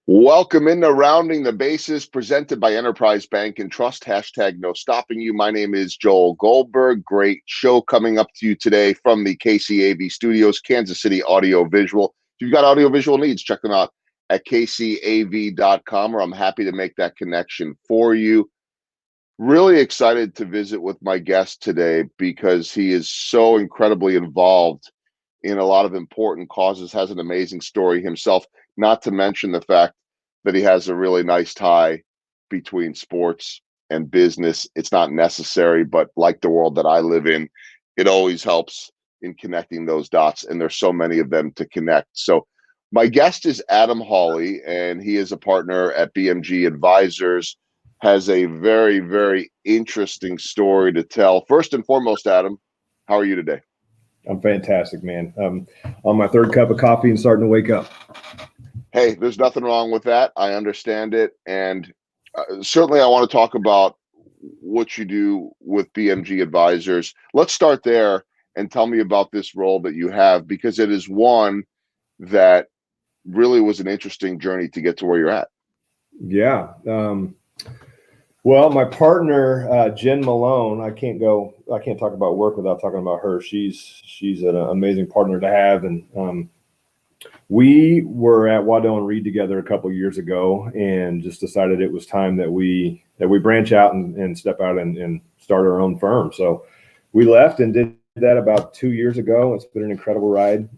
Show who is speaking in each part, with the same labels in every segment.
Speaker 1: Welcome into Rounding the Bases, presented by Enterprise Bank and Trust. Hashtag no stopping you. My name is Joel Goldberg. Great show coming up to you today from the KCAV studios, Kansas City Audio Visual. If you've got audio visual needs, check them out at kcav.com, or I'm happy to make that connection for you. Really excited to visit with my guest today because he is so incredibly involved in a lot of important causes, has an amazing story himself, not to mention the fact that he has a really nice tie between sports and business. It's not necessary, but like the world that I live in, it always helps in connecting those dots, and there's so many of them to connect. So my guest is Adam Hawley, and he is a partner at BMG Advisors, has a very, very interesting story to tell. First and foremost, Adam, how are you today?
Speaker 2: I'm fantastic, man. On my third cup of coffee and starting to wake up.
Speaker 1: Hey, there's nothing wrong with that. I understand it. And certainly I want to talk about what you do with BMG Advisors. Let's start there and tell me about this role that you have, because it is one that really was an interesting journey to get to where you're at.
Speaker 2: Yeah. Well, my partner, Jen Malone, I can't talk about work without talking about her. She's an amazing partner to have. And we were at Waddell and Reed together a couple of years ago and just decided it was time that we branch out and step out and start our own firm. So we left and did that about 2 years ago. It's been an incredible ride.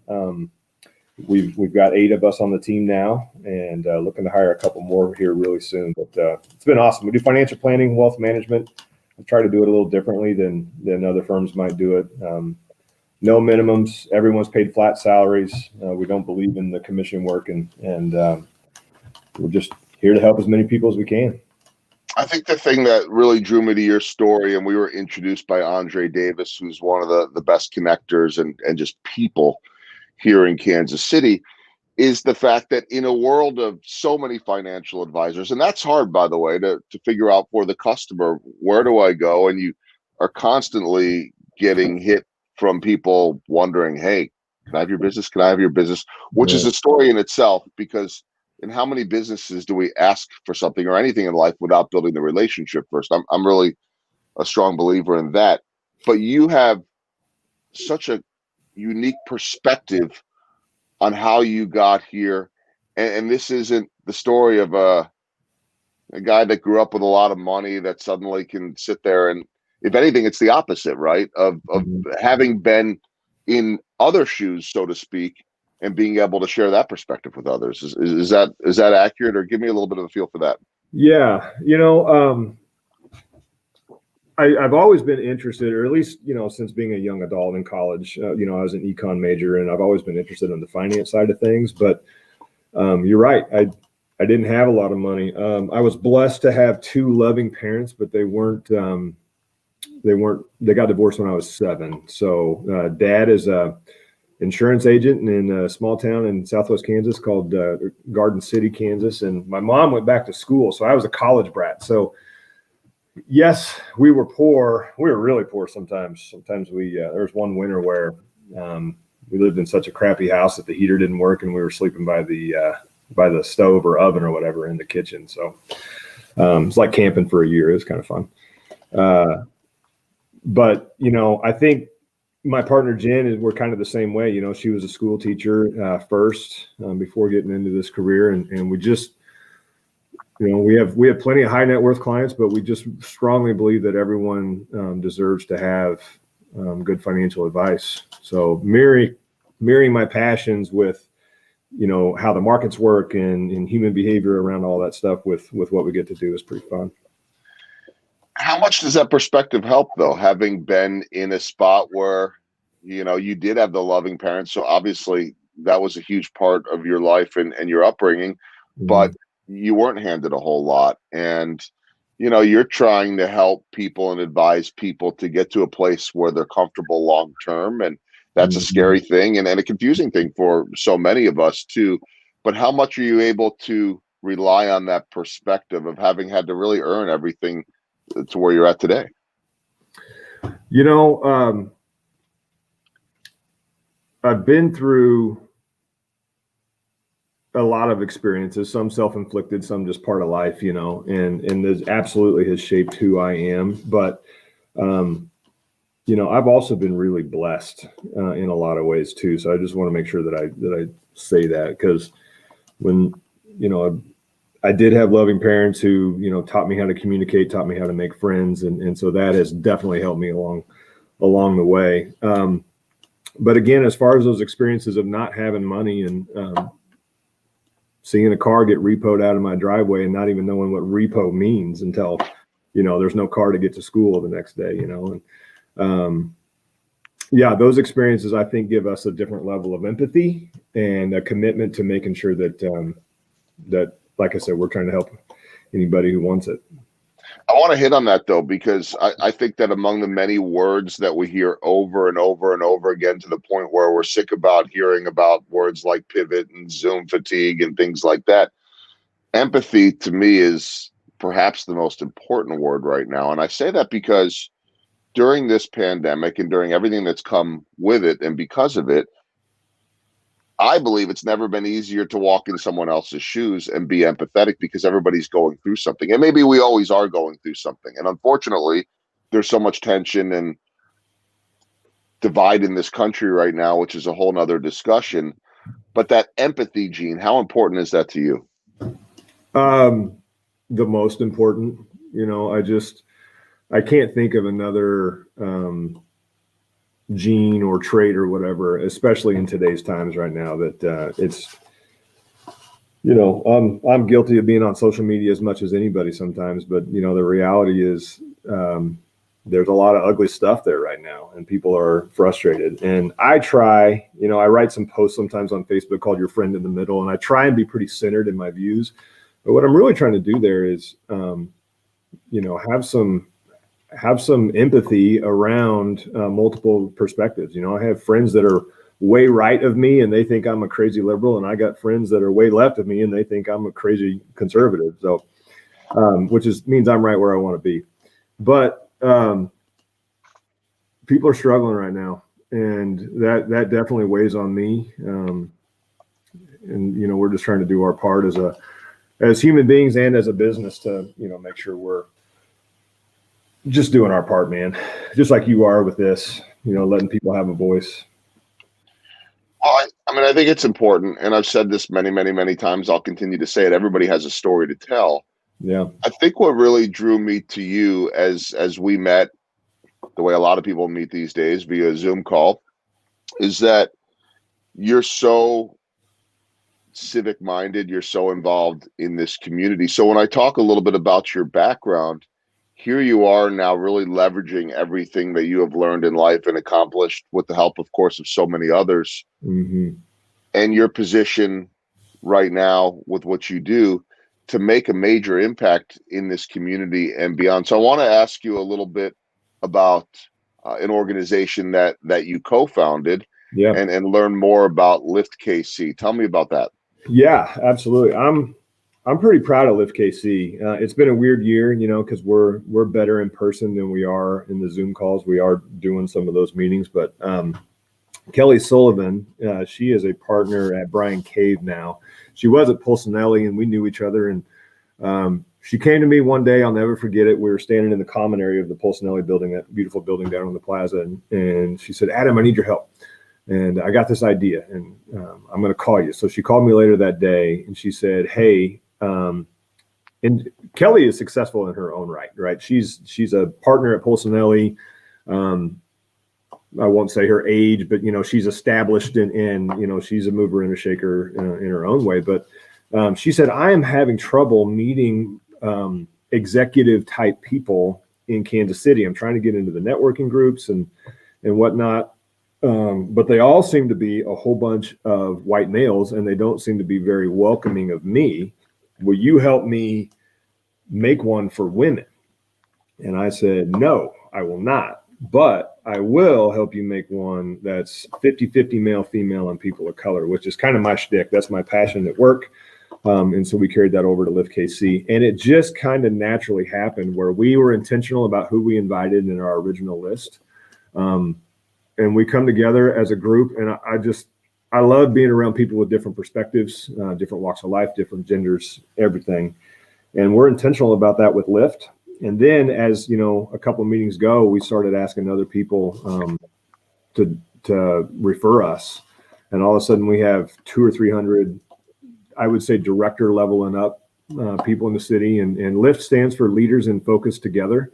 Speaker 2: We've got 8 of us on the team now, and looking to hire a couple more here really soon. But it's been awesome. We do financial planning, wealth management. I try to do it a little differently than other firms might do it. No minimums. Everyone's paid flat salaries. We don't believe in the commission work, and we're just here to help as many people as we can.
Speaker 1: I think the thing that really drew me to your story, and we were introduced by Andre Davis, who's one of the best connectors and just people here in Kansas City, is the fact that in a world of so many financial advisors, and that's hard, by the way, to figure out for the customer, where do I go? And you are constantly getting hit from people wondering, hey, can I have your business? Can I have your business? Which is a story in itself, because in how many businesses do we ask for something or anything in life without building the relationship first? I'm really a strong believer in that. But you have such a unique perspective on how you got here, and this isn't the story of a guy that grew up with a lot of money that suddenly can sit there, and if anything, it's the opposite, right? Of having been in other shoes, so to speak, and being able to share that perspective with others. Is that accurate, or give me a little bit of a feel for that?
Speaker 2: Yeah, I've always been interested, or at least, since being a young adult in college, I was an econ major, and I've always been interested in the finance side of things. But you're right. I didn't have a lot of money. I was blessed to have 2 loving parents, but they got divorced when I was 7. So dad is a insurance agent in a small town in Southwest Kansas called Garden City, Kansas. And my mom went back to school. So I was a college brat. So yes, we were poor. We were really poor sometimes. Sometimes there was one winter where we lived in such a crappy house that the heater didn't work, and we were sleeping by the stove or oven or whatever in the kitchen. So it's like camping for a year. It was kind of fun. But I think my partner Jen we're kind of the same way. She was a school teacher first before getting into this career, and we just. We have plenty of high net worth clients, but we just strongly believe that everyone deserves to have good financial advice. So marrying my passions with, how the markets work and human behavior around all that stuff with what we get to do is pretty fun.
Speaker 1: How much does that perspective help, though, having been in a spot where, you did have the loving parents? So obviously that was a huge part of your life and your upbringing, but you weren't handed a whole lot, and you're trying to help people and advise people to get to a place where they're comfortable long term, and that's a scary thing and a confusing thing for so many of us too. But how much are you able to rely on that perspective of having had to really earn everything to where you're at today?
Speaker 2: I've been through a lot of experiences, some self-inflicted, some just part of life, and this absolutely has shaped who I am. But, I've also been really blessed in a lot of ways too. So I just want to make sure that I say that, because when, I did have loving parents who, taught me how to communicate, taught me how to make friends. And so that has definitely helped me along the way. But again, as far as those experiences of not having money and seeing a car get repoed out of my driveway and not even knowing what repo means until, there's no car to get to school the next day, and yeah, those experiences I think give us a different level of empathy and a commitment to making sure that, like I said, we're trying to help anybody who wants it.
Speaker 1: I want to hit on that though, because I think that among the many words that we hear over and over and over again, to the point where we're sick about hearing about words like pivot and Zoom fatigue and things like that, empathy to me is perhaps the most important word right now. And I say that because during this pandemic and during everything that's come with it, and because of it, I believe it's never been easier to walk in someone else's shoes and be empathetic, because everybody's going through something. And maybe we always are going through something. And unfortunately, there's so much tension and divide in this country right now, which is a whole nother discussion. But that empathy, Gene, how important is that to you?
Speaker 2: The most important. I can't think of another gene or trait or whatever, especially in today's times right now, that it's, I'm guilty of being on social media as much as anybody sometimes, but the reality is there's a lot of ugly stuff there right now, and people are frustrated. And I try, I write some posts sometimes on Facebook called Your Friend in the Middle, and I try and be pretty centered in my views. But what I'm really trying to do there is, have some empathy around multiple perspectives. I have friends that are way right of me and they think I'm a crazy liberal, and I got friends that are way left of me and they think I'm a crazy conservative. So, which means I'm right where I want to be. But people are struggling right now, and that definitely weighs on me. And we're just trying to do our part as human beings and as a business to make sure we're just doing our part, man, just like you are with this, letting people have a voice.
Speaker 1: Well, I think it's important, and I've said this many, many, many times. I'll continue to say it. Everybody has a story to tell.
Speaker 2: Yeah.
Speaker 1: I think what really drew me to you as we met, the way a lot of people meet these days via Zoom call, is that you're so civic minded. You're so involved in this community. So when I talk a little bit about your background, here you are now really leveraging everything that you have learned in life and accomplished with the help, of course, of so many others.
Speaker 2: Mm-hmm.
Speaker 1: And your position right now with what you do to make a major impact in this community and beyond. So I want to ask you a little bit about an organization that you co-founded,
Speaker 2: yeah,
Speaker 1: and learn more about Lift KC. Tell me about that.
Speaker 2: Yeah, absolutely. I'm pretty proud of Lift KC. It's been a weird year, because we're better in person than we are in the Zoom calls. We are doing some of those meetings, but Kelly Sullivan, she is a partner at Bryan Cave now. She was at Pulcinelli, and we knew each other. And she came to me one day, I'll never forget it. We were standing in the common area of the Pulcinelli building, that beautiful building down on the plaza, and she said, "Adam, I need your help. And I got this idea, and I'm going to call you." So she called me later that day, and she said, "Hey," and Kelly is successful in her own right? She's a partner at Pulcinelli. I won't say her age, but she's established and she's a mover and a shaker in her own way. But she said, "I am having trouble meeting executive type people in Kansas City. I'm trying to get into the networking groups and whatnot. But they all seem to be a whole bunch of white males, and they don't seem to be very welcoming of me. Will you help me make one for women?" And I said, "No, I will not. But I will help you make one that's 50-50 male, female, and people of color," which is kind of my shtick. That's my passion at work. And so we carried that over to Lift KC. And it just kind of naturally happened where we were intentional about who we invited in our original list. And we come together as a group, and I love being around people with different perspectives, different walks of life, different genders, everything. And we're intentional about that with Lyft. And then as, a couple of meetings go, we started asking other people to refer us. And all of a sudden we have 200 or 300, I would say director level and up people in the city. And Lyft stands for Leaders in Focus Together.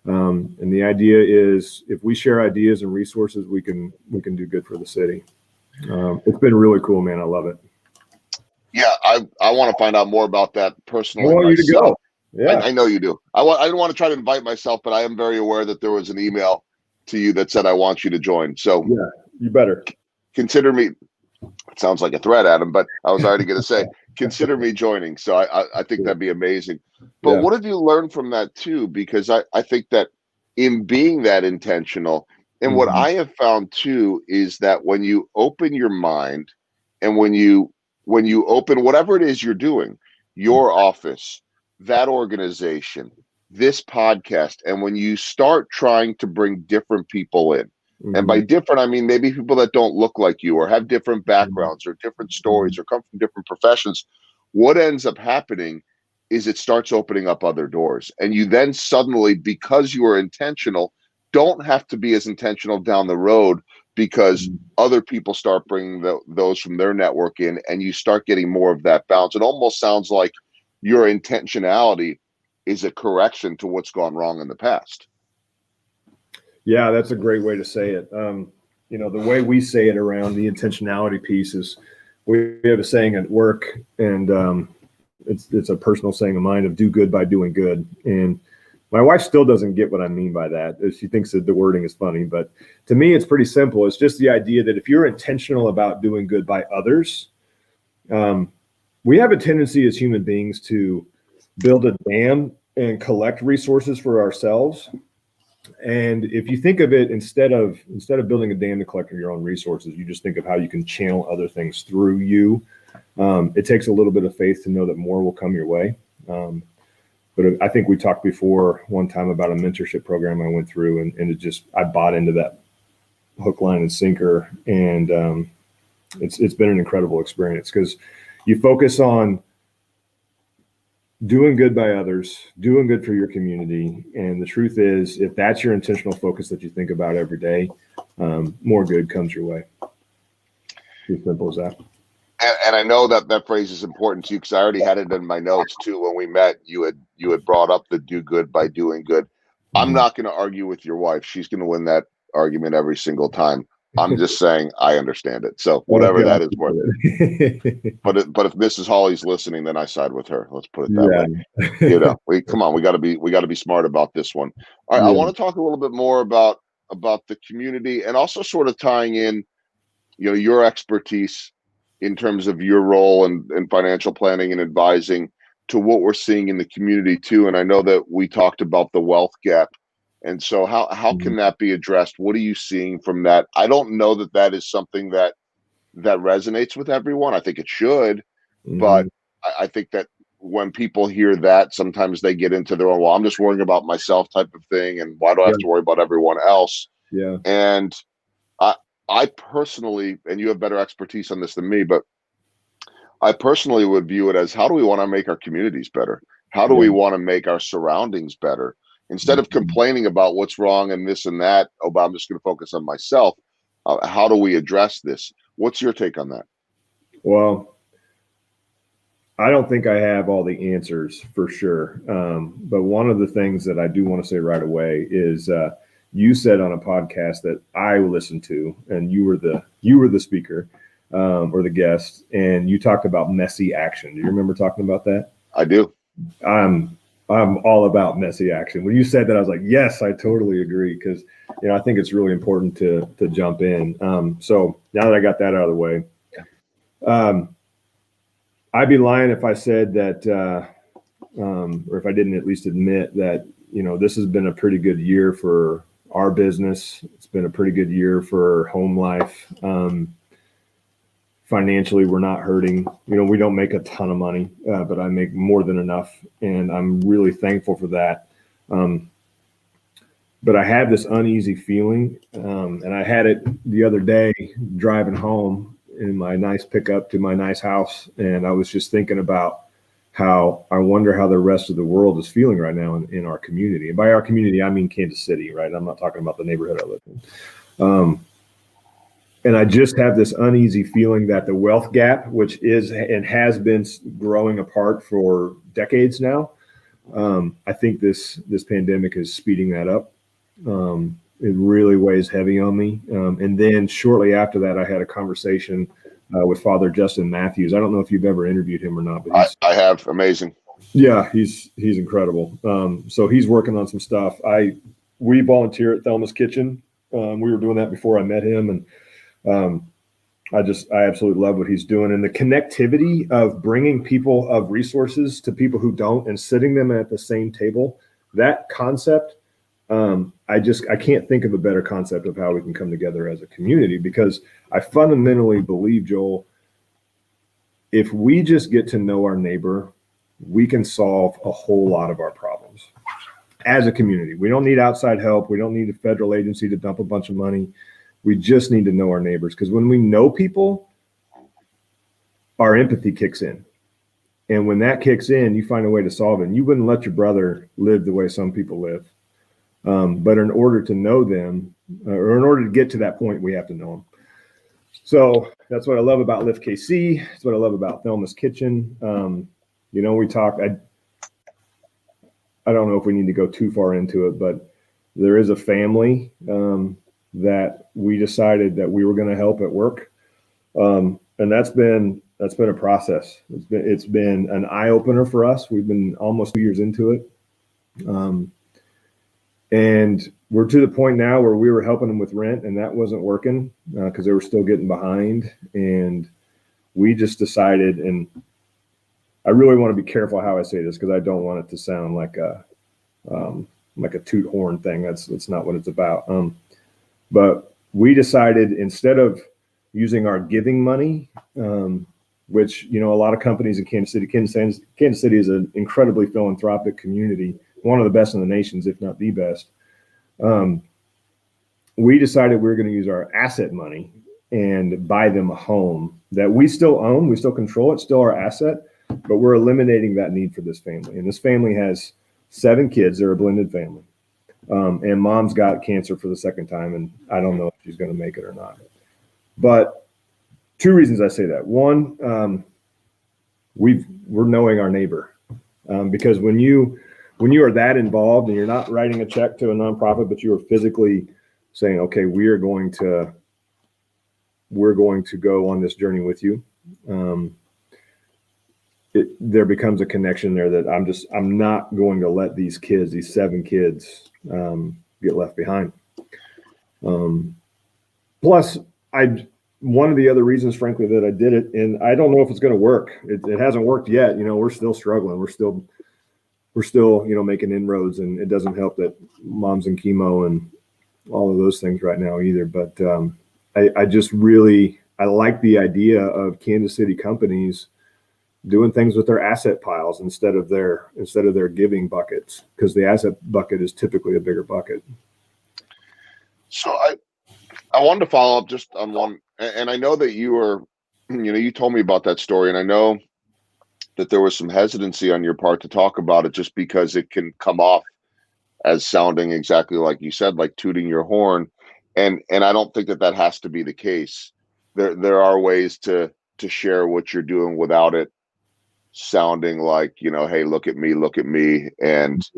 Speaker 2: And the idea is if we share ideas and resources, we can do good for the city. It's been really cool, man. I love it.
Speaker 1: Yeah, I want to find out more about that personally.
Speaker 2: I want you to go. Yeah,
Speaker 1: I know you do. I didn't want to try to invite myself, but I am very aware that there was an email to you that said I want you to join. So
Speaker 2: yeah, you better
Speaker 1: consider me. It sounds like a threat, Adam, but I was already going to say consider me joining. So I think that'd be amazing. But what have you learned from that too? Because I think that in being that intentional, and what I have found too is that when you open your mind, and when you open whatever it is you're doing, your office, that organization, this podcast, and when you start trying to bring different people in, and by different, I mean maybe people that don't look like you or have different backgrounds or different stories or come from different professions, what ends up happening is it starts opening up other doors. And you then suddenly, because you are intentional, don't have to be as intentional down the road, because other people start bringing those from their network in, and you start getting more of that balance. It almost sounds like your intentionality is a correction to what's gone wrong in the past.
Speaker 2: Yeah, that's a great way to say it. The way we say it around the intentionality piece is we have a saying at work, and it's a personal saying of mine, of do good by doing good. And my wife still doesn't get what I mean by that. She thinks that the wording is funny, but to me, it's pretty simple. It's just the idea that if you're intentional about doing good by others, we have a tendency as human beings to build a dam and collect resources for ourselves. And if you think of it, instead of building a dam to collect your own resources, you just think of how you can channel other things through you. It takes a little bit of faith to know that more will come your way. But I think we talked before one time about a mentorship program I went through, and I bought into that hook, line, and sinker. And it's been an incredible experience, because you focus on doing good by others, doing good for your community. And the truth is, if that's your intentional focus that you think about every day, more good comes your way. As simple as that.
Speaker 1: And I know that phrase is important to you, because I already had it in my notes too. When we met, you had brought up the do good by doing good. I'm not going to argue with your wife. She's going to win that argument every single time. I'm just saying I understand it. So whatever that is worth. But if Mrs. Hawley's listening, then I side with her. Let's put it that way. Come on, we got to be smart about this one. All right, I want to talk a little bit more about the community, and also sort of tying in, your expertise in terms of your role in financial planning and advising to what we're seeing in the community too. And I know that we talked about the wealth gap. And so how can that be addressed? What are you seeing from that? I don't know that is something that resonates with everyone. I think it should, but I think that when people hear that, sometimes they get into their own, well, I'm just worrying about myself type of thing, and why do I have to worry about everyone else?
Speaker 2: Yeah.
Speaker 1: And I personally, and you have better expertise on this than me, but I personally would view it as, how do we want to make our communities better? How do we want to make our surroundings better? Instead of complaining about what's wrong and this and that, but I'm just going to focus on myself. How do we address this? What's your take on that?
Speaker 2: Well, I don't think I have all the answers for sure. But one of the things that I do want to say right away is you said on a podcast that I listened to, and you were the speaker or the guest, and you talked about messy action. Do you remember talking about that?
Speaker 1: I do.
Speaker 2: I'm all about messy action. When you said that, I was like, yes, I totally agree, because I think it's really important to jump in. So now that I got that out of the way, I'd be lying if I said that, or if I didn't at least admit that, this has been a pretty good year for our business. It's been a pretty good year for home life. Financially, we're not hurting. We don't make a ton of money, but I make more than enough, and I'm really thankful for that. But I have this uneasy feeling, and I had it the other day driving home, in my nice pickup to my nice house, and I was just thinking about how I wonder how the rest of the world is feeling right now in our community. And by our community, I mean Kansas City, right? I'm not talking about the neighborhood I live in. And I just have this uneasy feeling that the wealth gap, which is and has been growing apart for decades now, I think this pandemic is speeding that up. It really weighs heavy on me. And then shortly after that, I had a conversation with Father Justin Matthews. I don't know if you've ever interviewed him or not, but
Speaker 1: I have. Amazing.
Speaker 2: Yeah, he's incredible. So he's working on some stuff. We volunteer at Thelma's Kitchen. We were doing that before I met him, and I absolutely love what he's doing, and the connectivity of bringing people of resources to people who don't and sitting them at the same table. That concept, I can't think of a better concept of how we can come together as a community, because I fundamentally believe, Joel, if we just get to know our neighbor, we can solve a whole lot of our problems as a community. We don't need outside help. We don't need a federal agency to dump a bunch of money. We just need to know our neighbors, because when we know people, our empathy kicks in. And when that kicks in, you find a way to solve it. And you wouldn't let your brother live the way some people live. But in order to know them, or in order to get to that point, we have to know them. So that's what I love about Lift KC. That's what I love about Thelma's Kitchen. We talked, I don't know if we need to go too far into it, but there is a family that we decided that we were going to help at work. And that's been a process. It's been an eye opener for us. We've been almost 2 years into it. And we're to the point now where we were helping them with rent, and that wasn't working because they were still getting behind. And we just decided, and I really want to be careful how I say this, because I don't want it to sound like a toot horn thing. That's not what it's about. But we decided, instead of using our giving money, which, a lot of companies in Kansas City is an incredibly philanthropic community, one of the best in the nations, if not the best. We decided we were going to use our asset money and buy them a home that we still own, we still control, it's still our asset, but we're eliminating that need for this family. And this family has 7 kids. They're a blended family. And mom's got cancer for the second time, and I don't know if she's going to make it or not. But 2 reasons I say that. One, we're knowing our neighbor, because when you are that involved and you're not writing a check to a nonprofit, but you are physically saying, okay, we're going to go on this journey with you. There becomes a connection there that I'm not going to let these 7 kids get left behind. Plus, one of the other reasons, frankly, that I did it, and I don't know if it's going to work. It hasn't worked yet. We're still struggling. We're still making inroads, and it doesn't help that mom's in chemo and all of those things right now either. But I like the idea of Kansas City companies doing things with their asset piles instead of their giving buckets, because the asset bucket is typically a bigger bucket.
Speaker 1: So I wanted to follow up just on one, and I know that you told me about that story, and I know that there was some hesitancy on your part to talk about it, just because it can come off as sounding exactly like you said, like tooting your horn. And I don't think that has to be the case. There are ways to share what you're doing without it sounding like, hey, look at me. And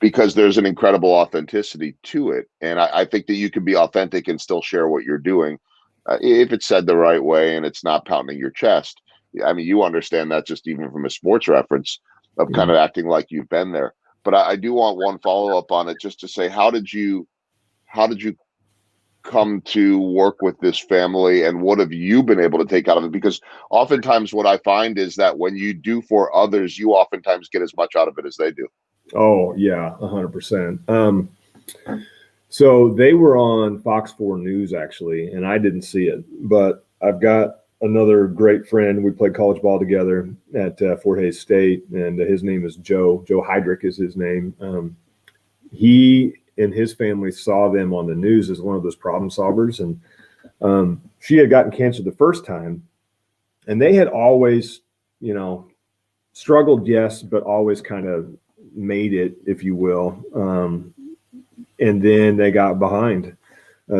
Speaker 1: because there's an incredible authenticity to it. And I think that you can be authentic and still share what you're doing if it's said the right way and it's not pounding your chest. I mean, you understand that just even from a sports reference of kind of acting like you've been there. But I do want one follow-up on it, just to say, how did you come to work with this family, and what have you been able to take out of it? Because oftentimes what I find is that when you do for others, you oftentimes get as much out of it as they do.
Speaker 2: Oh yeah, 100%. So they were on Fox 4 News, actually, and I didn't see it, but I've got another great friend. We played college ball together at Fort Hays State, and his name is Joe Heidrich is his name. He and his family saw them on the news as one of those problem solvers. And she had gotten cancer the first time, and they had always, struggled, yes, but always kind of made it, if you will. And then they got behind.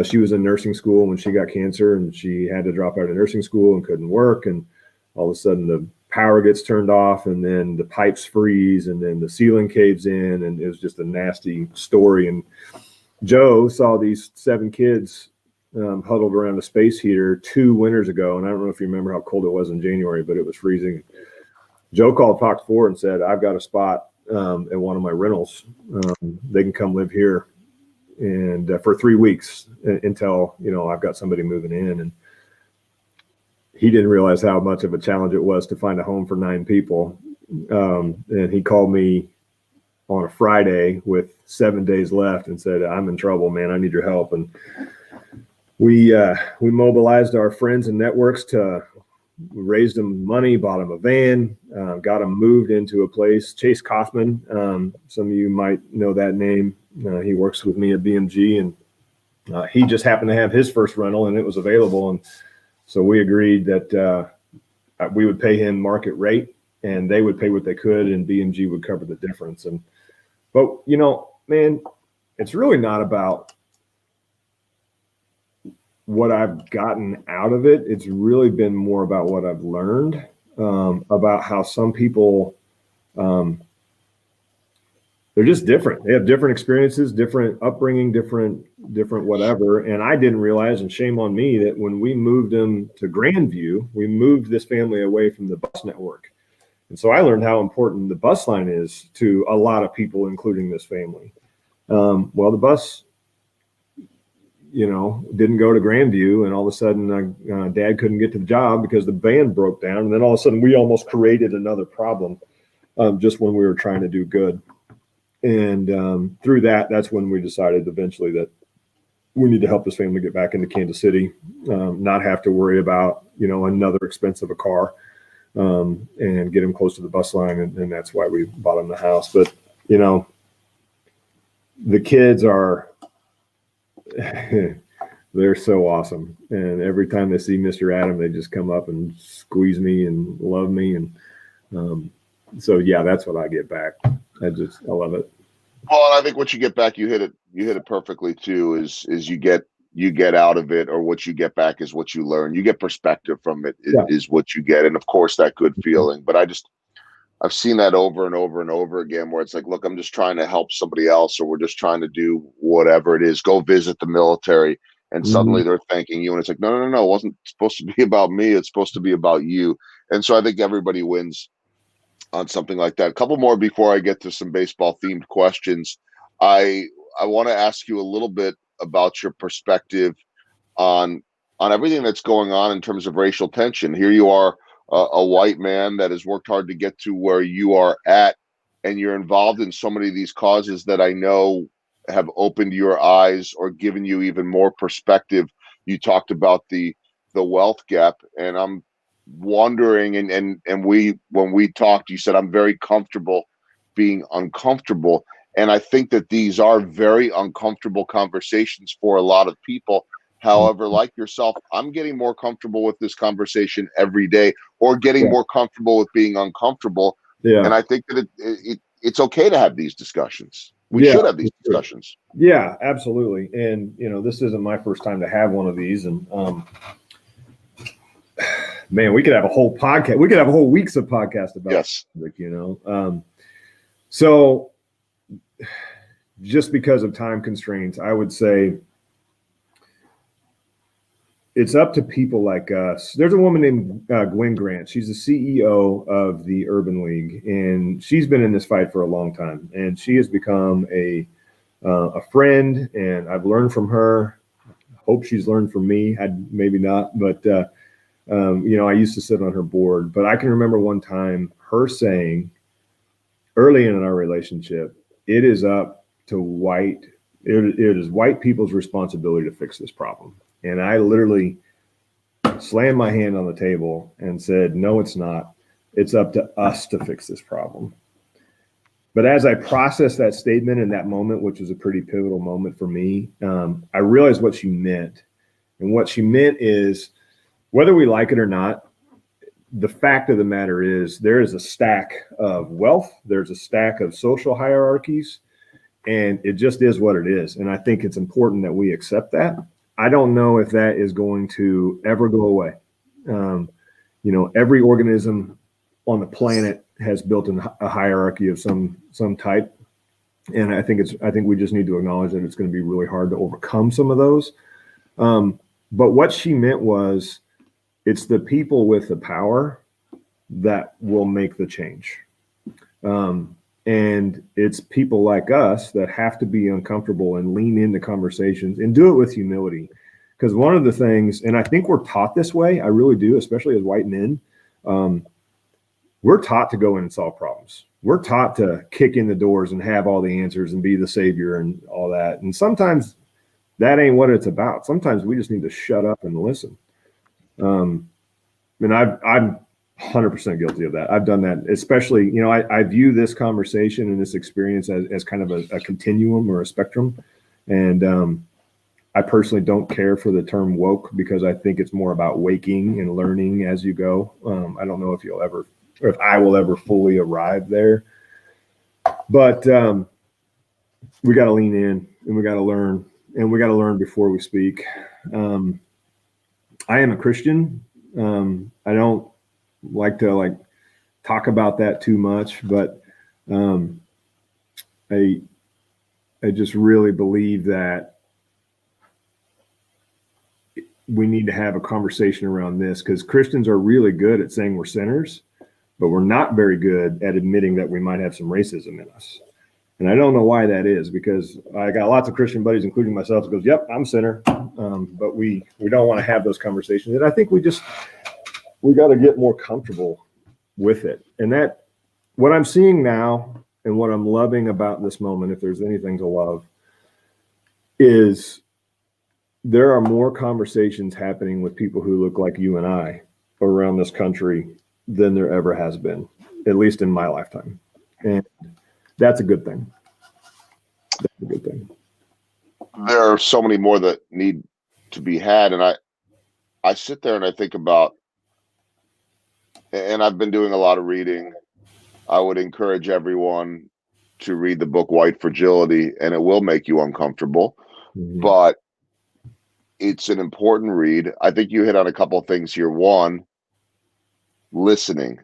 Speaker 2: She was in nursing school when she got cancer, and she had to drop out of nursing school and couldn't work. And all of a sudden the power gets turned off, and then the pipes freeze, and then the ceiling caves in, and it was just a nasty story. And Joe saw these 7 kids huddled around a space heater 2 winters ago. And I don't know if you remember how cold it was in January, but it was freezing. Joe called Fox 4 and said, I've got a spot at one of my rentals. They can come live here and for 3 weeks until, I've got somebody moving in. And he didn't realize how much of a challenge it was to find a home for 9 people. And he called me on a Friday with 7 days left and said, I'm in trouble, man. I need your help. And we mobilized our friends and networks to raise them money, bought him a van, got him moved into a place. Chase Kaufman, some of you might know that name. He works with me at BMG, and he just happened to have his first rental, and it was available. And so we agreed that we would pay him market rate, and they would pay what they could, and BMG would cover the difference. But man, it's really not about what I've gotten out of it. It's really been more about what I've learned about how some people, they're just different. They have different experiences, different upbringing, different whatever. And I didn't realize, and shame on me, that when we moved them to Grandview, we moved this family away from the bus network. And so I learned how important the bus line is to a lot of people, including this family. Well, the bus, didn't go to Grandview, and all of a sudden Dad couldn't get to the job because the van broke down. And then all of a sudden we almost created another problem just when we were trying to do good. And through that's when we decided eventually that we need to help this family get back into Kansas City, not have to worry about, another expense of a car, and get them close to the bus line. And that's why we bought them the house. But, the kids are, they're so awesome. And every time they see Mr. Adam, they just come up and squeeze me and love me. And so, yeah, that's what I get back. I love it.
Speaker 1: Well, and I think what you get back, you hit it perfectly too, is you get out of it, or what you get back is what you learn. You get perspective from it is what you get. And of course that good feeling, but I've seen that over and over and over again, where it's like, look, I'm just trying to help somebody else, or we're just trying to do whatever it is, go visit the military. And suddenly they're thanking you. And it's like, no, it wasn't supposed to be about me. It's supposed to be about you. And so I think everybody wins on something like that. A couple more before I get to some baseball themed questions. I want to ask you a little bit about your perspective on everything that's going on in terms of racial tension. Here you are, a white man that has worked hard to get to where you are at, and you're involved in so many of these causes that I know have opened your eyes or given you even more perspective. You talked about the wealth gap, and I'm wondering, and when we talked, you said, I'm very comfortable being uncomfortable. And I think that these are very uncomfortable conversations for a lot of people. However, like yourself, I'm getting more comfortable with this conversation every day, or getting more comfortable with being uncomfortable. Yeah. And I think that it's okay to have these discussions. We should have these discussions.
Speaker 2: Yeah, absolutely. And, this isn't my first time to have one of these. And, man, we could have a whole podcast. We could have a whole weeks of podcast about it, So just because of time constraints, I would say it's up to people like us. There's a woman named Gwen Grant. She's the CEO of the Urban League, and she's been in this fight for a long time. And she has become a friend, and I've learned from her. Hope she's learned from me. Maybe not, but I used to sit on her board. But I can remember one time her saying, early in our relationship, it is white people's responsibility to fix this problem. And I literally slammed my hand on the table and said, no, it's not. It's up to us to fix this problem. But as I processed that statement in that moment, which was a pretty pivotal moment for me, I realized what she meant And what she meant is, whether we like it or not, the fact of the matter is there is a stack of wealth, there's a stack of social hierarchies, and it just is what it is. And I think it's important that we accept that. I don't know if that is going to ever go away. Every organism on the planet has built a hierarchy of some type. And I think we just need to acknowledge that it's going to be really hard to overcome some of those. But what she meant was, it's the people with the power that will make the change. And it's people like us that have to be uncomfortable and lean into conversations and do it with humility. Because one of the things, and I think we're taught this way, I really do, especially as white men, we're taught to go in and solve problems. We're taught to kick in the doors and have all the answers and be the savior and all that. And sometimes that ain't what it's about. Sometimes we just need to shut up and listen. And I'm 100% guilty of that. I've done that, especially, I view this conversation and this experience as kind of a continuum or a spectrum. And I personally don't care for the term woke, because I think it's more about waking and learning as you go. I don't know if I will ever fully arrive there, but we got to lean in and we got to learn, and we got to learn before we speak. I am a Christian. I don't like to talk about that too much, but I just really believe that we need to have a conversation around this, because Christians are really good at saying we're sinners, but we're not very good at admitting that we might have some racism in us. And I don't know why that is, because I got lots of Christian buddies, including myself, that goes, yep, I'm a sinner. But we don't want to have those conversations. And I think we got to get more comfortable with it. And that, what I'm seeing now and what I'm loving about this moment, if there's anything to love, is there are more conversations happening with people who look like you and I around this country than there ever has been, at least in my lifetime. And that's a good thing. That's a good thing.
Speaker 1: There are so many more that need to be had. And I sit there and I think about, and I've been doing a lot of reading. I would encourage everyone to read the book White Fragility, and it will make you uncomfortable, but it's an important read. I think you hit on a couple of things here. One, listening.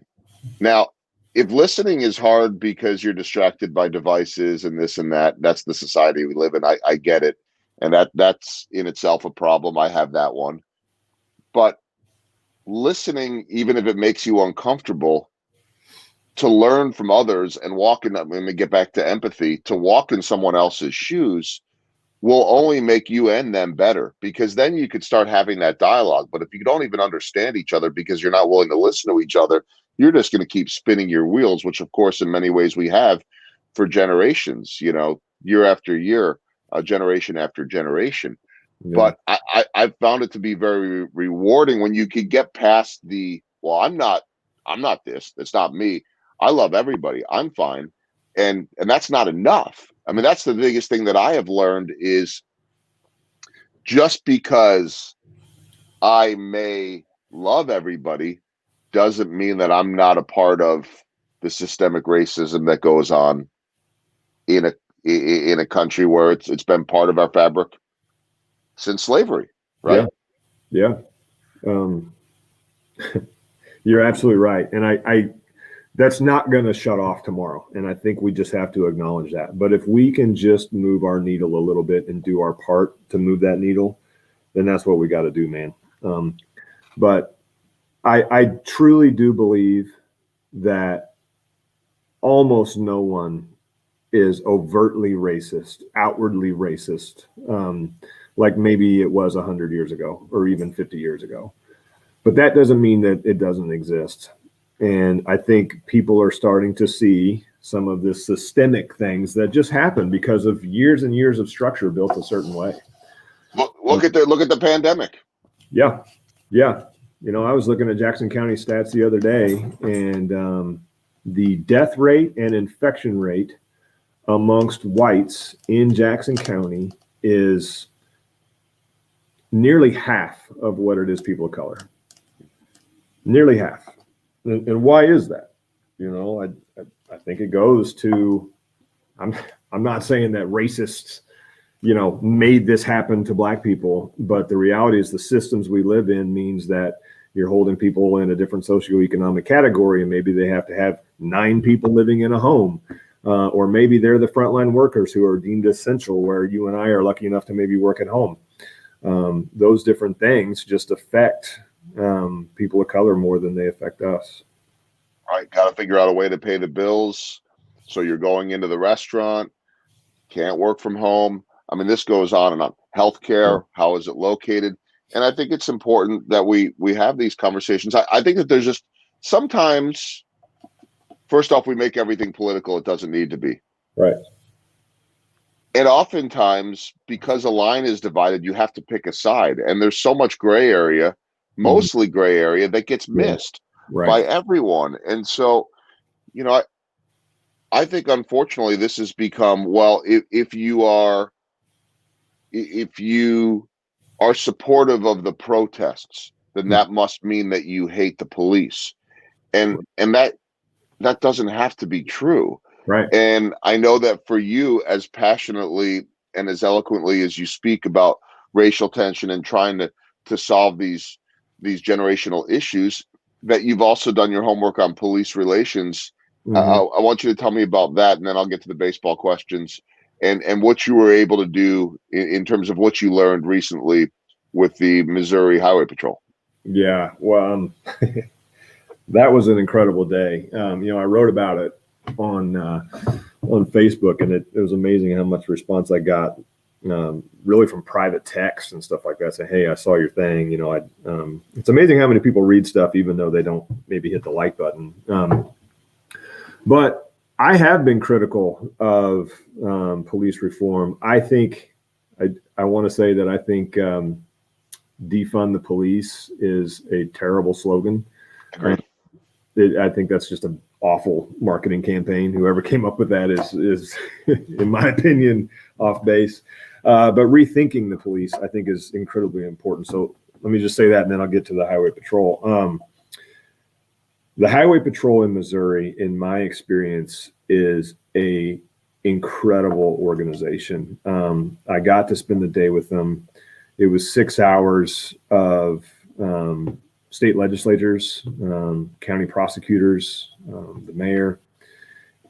Speaker 1: Now, if listening is hard because you're distracted by devices and this and that, that's the society we live in. I get it. And that's in itself a problem. I have that one. But listening, even if it makes you uncomfortable, to learn from others and walk in, let me get back to empathy, to walk in someone else's shoes will only make you and them better, because then you could start having that dialogue. But if you don't even understand each other because you're not willing to listen to each other, you're just going to keep spinning your wheels, which of course in many ways we have for generations, year after year, generation after generation. Yeah. But I found it to be very rewarding when you could get past the, well, I'm not this, it's not me, I love everybody, I'm fine. And that's not enough. I mean, that's the biggest thing that I have learned is, just because I may love everybody doesn't mean that I'm not a part of the systemic racism that goes on in a country where it's been part of our fabric since slavery, right?
Speaker 2: Yeah. You're absolutely right. And I that's not going to shut off tomorrow. And I think we just have to acknowledge that. But if we can just move our needle a little bit and do our part to move that needle, then that's what we got to do, man. But I truly do believe that almost no one is overtly racist, outwardly racist, like maybe it was 100 years ago or even 50 years ago. But that doesn't mean that it doesn't exist. And I think people are starting to see some of the systemic things that just happen because of years and years of structure built a certain way.
Speaker 1: Look at the pandemic.
Speaker 2: Yeah. I was looking at Jackson County stats the other day, and the death rate and infection rate amongst whites in Jackson County is nearly half of what it is people of color. Nearly half. And why is that? You know, I think it goes to, I'm not saying that racists, you know, made this happen to black people, but the reality is the systems we live in means that you're holding people in a different socioeconomic category, and maybe they have to have 9 people living in a home, or maybe they're the frontline workers who are deemed essential, where you and I are lucky enough to maybe work at home. Those different things just affect people of color more than they affect us.
Speaker 1: Right. Got to figure out a way to pay the bills. So you're going into the restaurant, can't work from home. I mean, this goes on and on. Healthcare, how is it located? And I think it's important that we have these conversations. I think that there's just sometimes, first off, we make everything political. It doesn't need to be.
Speaker 2: Right.
Speaker 1: And oftentimes, because a line is divided, you have to pick a side. And there's so much gray area, mostly gray area, that gets missed by everyone. And so, you know, I think, unfortunately, this has become, well, if you are supportive of the protests, then that must mean that you hate the police. And that doesn't have to be true.
Speaker 2: Right.
Speaker 1: And I know that for you, as passionately and as eloquently as you speak about racial tension and trying to solve these generational issues, that you've also done your homework on police relations. I want you to tell me about that, and then I'll get to the baseball questions and what you were able to do in terms of what you learned recently with the Missouri Highway Patrol.
Speaker 2: Yeah, well, that was an incredible day. You know, I wrote about it on Facebook, and it was amazing how much response I got, really from private texts and stuff like that, saying, "Hey, I saw your thing." You know, it's amazing how many people read stuff even though they don't maybe hit the like button. But I have been critical of police reform. I think I want to say that I think defund the police is a terrible slogan. I think that's just an awful marketing campaign. Whoever came up with that is in my opinion, off base. But rethinking the police, I think, is incredibly important. So let me just say that, and then I'll get to the Highway Patrol. The Highway Patrol in Missouri, in my experience, is a incredible organization. I got to spend the day with them. It was 6 hours of state legislators, county prosecutors, the mayor,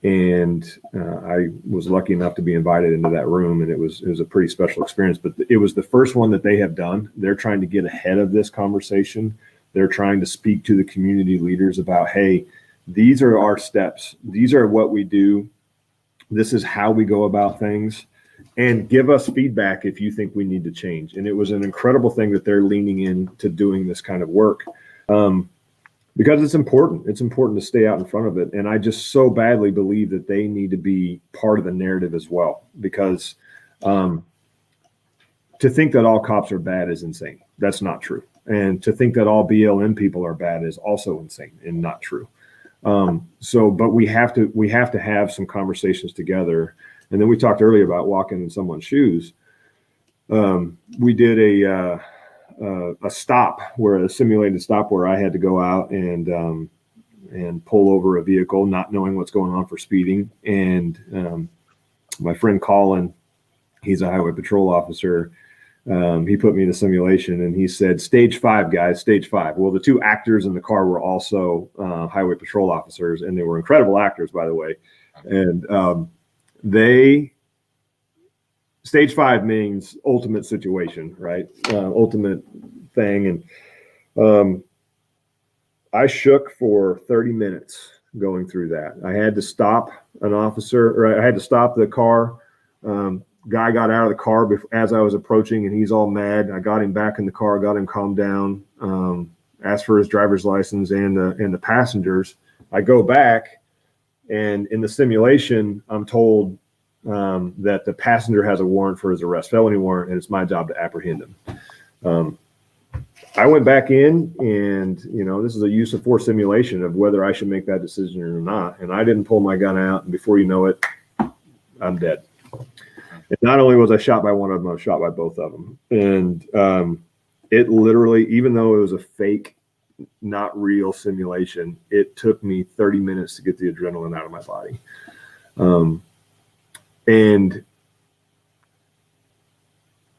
Speaker 2: and I was lucky enough to be invited into that room, and it was a pretty special experience. But it was the first one that they have done. They're trying to get ahead of this conversation. They're trying to speak to the community leaders about, hey, these are our steps. These are what we do. This is how we go about things. And give us feedback if you think we need to change. And it was an incredible thing that they're leaning into doing this kind of work, because it's important. It's important to stay out in front of it. And I just so badly believe that they need to be part of the narrative as well, because to think that all cops are bad is insane. That's not true. And to think that all BLM people are bad is also insane and not true. But we have to have some conversations together. And then we talked earlier about walking in someone's shoes. We did a simulated stop where I had to go out and pull over a vehicle, not knowing what's going on for speeding. And my friend Colin, he's a highway patrol officer. He put me in a simulation, and he said, "Stage 5, guys, stage 5." Well, the 2 actors in the car were also highway patrol officers, and they were incredible actors, by the way. And stage 5 means ultimate situation, right? Ultimate thing. And I shook for 30 minutes going through that. I had to stop an officer, or I had to stop the car. Guy got out of the car as I was approaching, and he's all mad. I got him back in the car, got him calmed down, asked for his driver's license and the passengers. I go back, and in the simulation, I'm told that the passenger has a warrant for his arrest, felony warrant, and it's my job to apprehend him. I went back in, and this is a use of force simulation of whether I should make that decision or not. And I didn't pull my gun out, and before you know it, I'm dead. And not only was I shot by one of them, I was shot by both of them. And it literally, even though it was a fake, not real simulation, it took me 30 minutes to get the adrenaline out of my body. And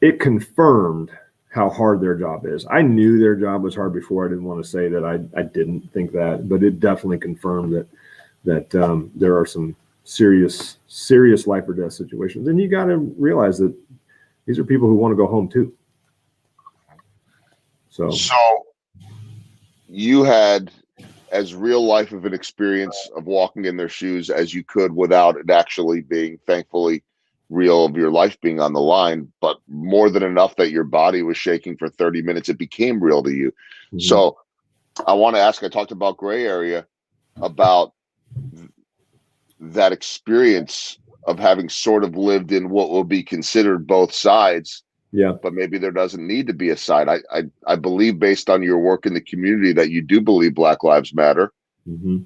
Speaker 2: it confirmed how hard their job is. I knew their job was hard before. I didn't want to say that I didn't think that, but it definitely confirmed that there are some serious life or death situations. And you got to realize that these are people who want to go home too. So you had as real life of an experience of walking in their shoes as you could without it actually being, thankfully, real of your life being on the line, but more than enough that your body was shaking for 30 minutes. It became real to you. Mm-hmm. So I want to ask, I talked about gray area, about that experience of having sort of lived in what will be considered both sides. Yeah, but maybe there doesn't need to be a side. I believe, based on your work in the community, that you do believe Black Lives Matter. Mm-hmm.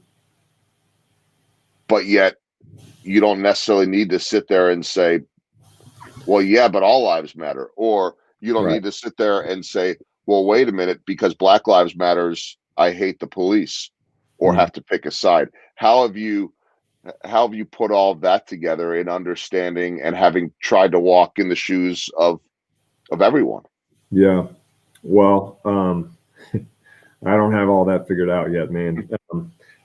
Speaker 2: But yet you don't necessarily need to sit there and say, well, yeah, but all lives matter. Or you don't need to sit there and say, well, wait a minute, because Black Lives Matters, I hate the police, or have to pick a side. How have you put all of that together in understanding and having tried to walk in the shoes of everyone? Yeah. Well, I don't have all that figured out yet, man.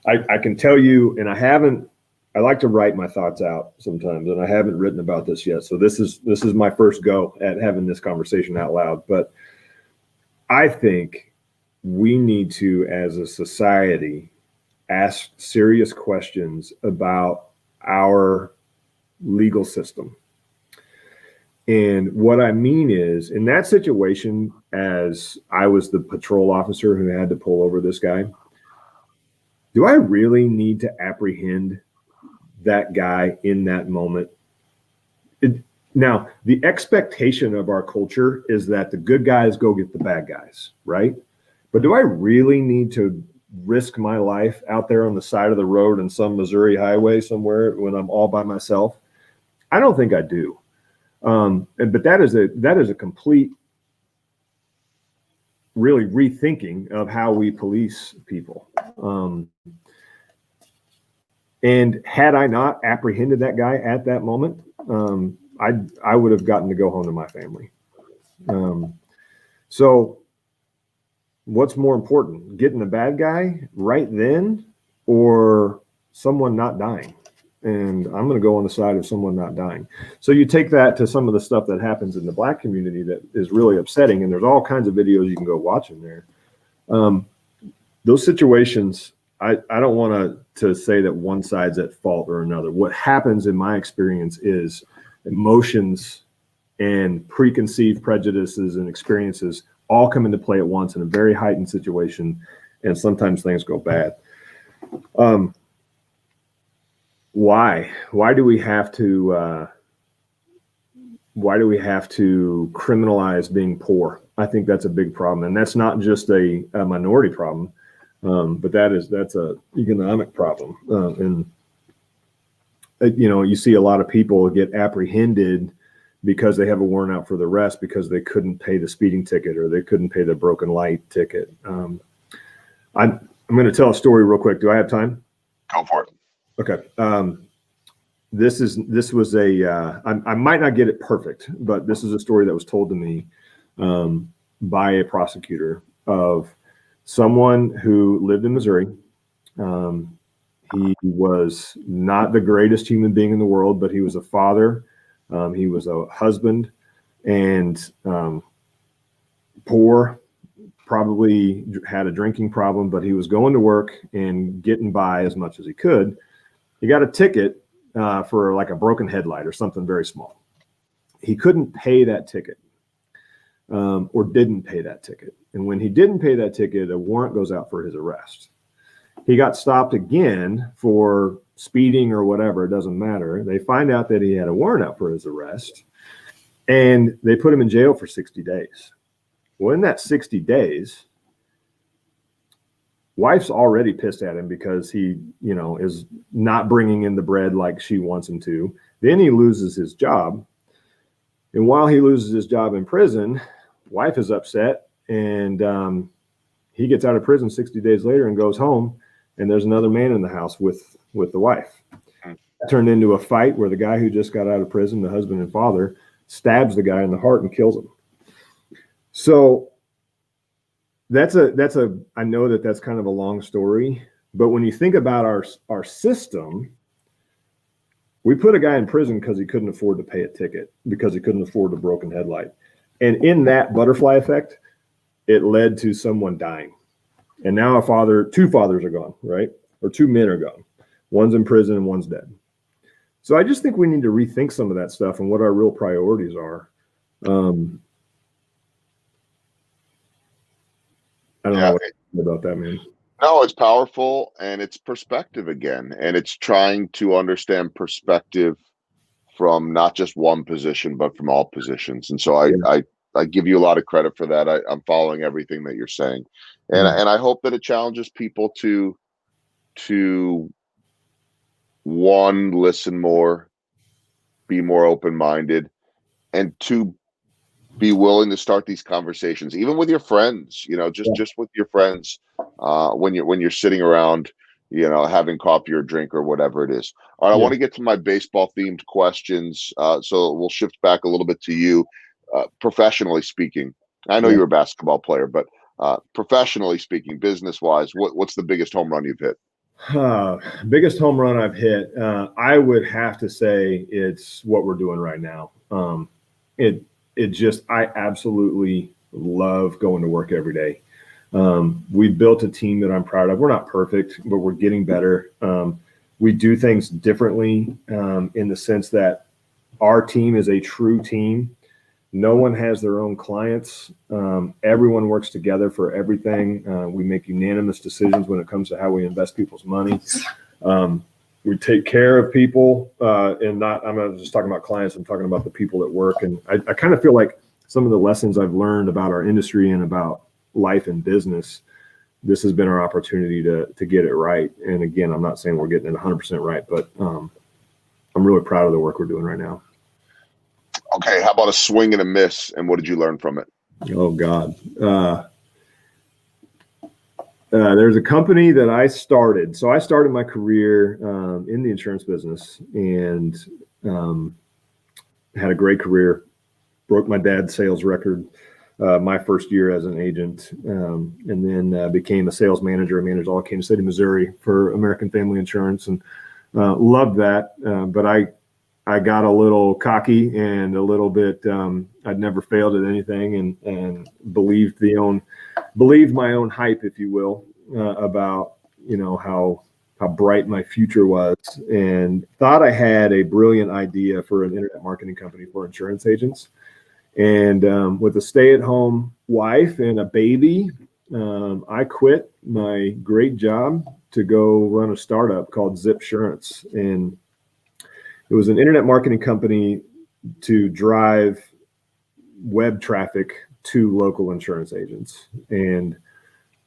Speaker 2: I can tell you, and I like to write my thoughts out sometimes, and I haven't written about this yet. So this is my first go at having this conversation out loud. But I think we need to, as a society, ask serious questions about our legal system. And what I mean is, in that situation, as I was the patrol officer who had to pull over this guy, do I really need to apprehend that guy in that moment? Now, the expectation of our culture is that the good guys go get the bad guys, right? But do I really need to risk my life out there on the side of the road in some Missouri highway somewhere when I'm all by myself? I don't think I do. But that is a complete, really rethinking of how we police people. And had I not apprehended that guy at that moment, I would have gotten to go home to my family. So what's more important, getting the bad guy right then or someone not dying? And I'm going to go on the side of someone not dying. So you take that to some of the stuff that happens in the Black community that is really upsetting. And there's all kinds of videos you can go watch in there. Those situations, I don't want to say that one side's at fault or another. What happens in my experience is emotions and preconceived prejudices and experiences all come into play at once in a very heightened situation. And sometimes things go bad. Why do we have to criminalize being poor? I think that's a big problem, and that's not just a minority problem, but that's a economic problem. You see a lot of people get apprehended because they have a warrant out for the arrest because they couldn't pay the speeding ticket or they couldn't pay the broken light ticket. I'm going to tell a story real quick. Do I have time? Go for it. Okay. This was I might not get it perfect, but this is a story that was told to me by a prosecutor of someone who lived in Missouri. He was not the greatest human being in the world, but he was a father. He was a husband and poor, probably had a drinking problem, but he was going to work and getting by as much as he could. He got a ticket for like a broken headlight or something very small. He couldn't pay that ticket or didn't pay that ticket. And when he didn't pay that ticket, a warrant goes out for his arrest. He got stopped again for speeding or whatever. It doesn't matter. They find out that he had a warrant out for his arrest and they put him in jail for 60 days. Well, in that 60 days, wife's already pissed at him because he, is not bringing in the bread like she wants him to. Then he loses his job. And while he loses his job in prison, wife is upset and he gets out of prison 60 days later and goes home, and there's another man in the house with the wife. It turned into a fight where the guy who just got out of prison, the husband and father, stabs the guy in the heart and kills him. So that's I know that's kind of a long story, but when you think about our system, we put a guy in prison because he couldn't afford to pay a ticket, because he couldn't afford a broken headlight. And in that butterfly effect, it led to someone dying. And now two fathers are gone, right? Or two men are gone. One's in prison and one's dead. So I just think we need to rethink some of that stuff and what our real priorities are. I don't know what about that, man.
Speaker 1: No, it's powerful, and it's perspective again, and it's trying to understand perspective from not just one position, but from all positions. And so I give you a lot of credit for that. I'm following everything that you're saying, and I hope that it challenges people to one, listen more, be more open-minded, and to be willing to start these conversations, even with your friends, just with your friends, when you're sitting around, having coffee or drink or whatever it is. All right, I want to get to my baseball themed questions. So we'll shift back a little bit to you, professionally speaking. I know you're a basketball player, but professionally speaking, business wise, what's the biggest home run you've hit?
Speaker 2: Biggest home run I've hit. I would have to say it's what we're doing right now. I absolutely love going to work every day. We built a team that I'm proud of. We're not perfect, but we're getting better. We do things differently in the sense that our team is a true team. No one has their own clients. Everyone works together for everything. We make unanimous decisions when it comes to how we invest people's money. We take care of people, I'm not just talking about clients, I'm talking about the people at work. And I kind of feel like some of the lessons I've learned about our industry and about life and business, this has been our opportunity to get it right. And again, I'm not saying we're getting it 100% right, but I'm really proud of the work we're doing right now.
Speaker 1: Okay, how about a swing and a miss, and what did you learn from it?
Speaker 2: Oh, God. There's a company that I started. So I started my career in the insurance business and had a great career. Broke my dad's sales record my first year as an agent, and then became a sales manager. I managed all of Kansas City, Missouri for American Family Insurance, and loved that. But I got a little cocky and a little bit, I'd never failed at anything, and believed my own hype, if you will, about, how bright my future was, and thought I had a brilliant idea for an internet marketing company for insurance agents. And with a stay-at-home wife and a baby, I quit my great job to go run a startup called Zipsurance. And it was an internet marketing company to drive web traffic to local insurance agents. And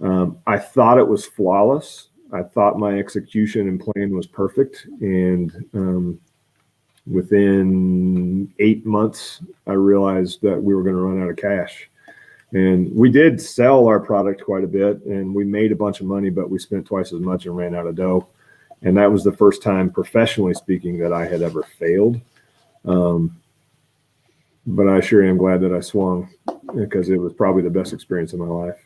Speaker 2: I thought it was flawless. I thought my execution and plan was perfect. And within 8 months, I realized that we were going to run out of cash. And we did sell our product quite a bit, and we made a bunch of money, but we spent twice as much and ran out of dough. And that was the first time, professionally speaking, that I had ever failed. But I sure am glad that I swung, because it was probably the best experience of my life.